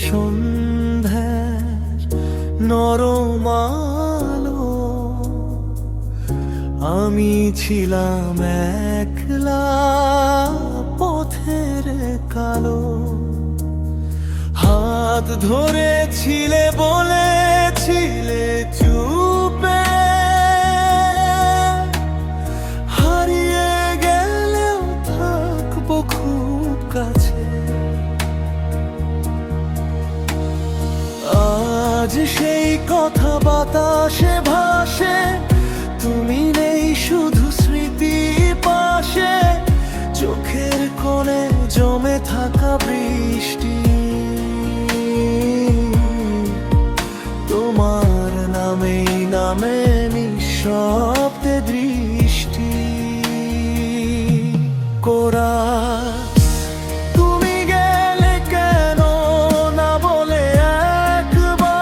সন্ধ্যার নরম আলো, আমি ছিলাম একলা পথের কালো। হাত ধরেছিলে, বলেছিলে চুপে, হারিয়ে গেলেও থাকবো খুব কাছে। আজ সেই কথা বাতাসে ভাসে, তুমি নেই শুধু স্মৃতি পাশে। চোখের কোণে জমে থাকা বৃষ্টি, তোমার নামেই নামে নিঃশব্দে দৃষ্টি কোরা। তুমি গেলে কেন না বলে একবার,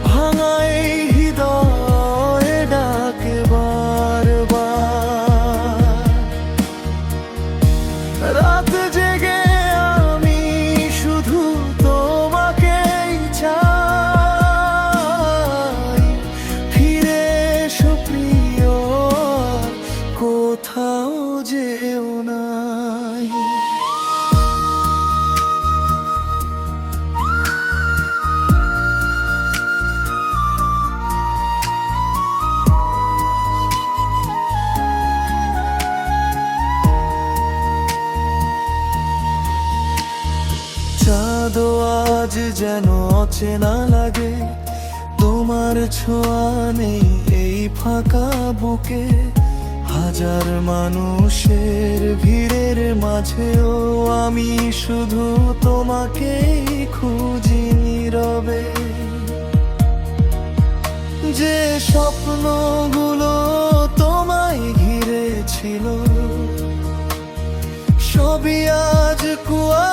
ভাঙাই হৃদয়ে ডাকে বারবার। রাত জেগে আমি শুধু তোমাকেই চাই। ফিরে এসো প্রিয়, কোথাও যেও নাই। চাঁদও আজ যেন অচেনা লাগে, তোমার ছোঁয়া নেই এই ফাঁকা বুকে। হাজার মানুষের ভিড়ের মাঝেও আমি শুধু তোমাকেই খুঁজি নীরবে। যে স্বপ্নগুলো তোমায় ঘিরে ছিল, সবই আজ কুয়া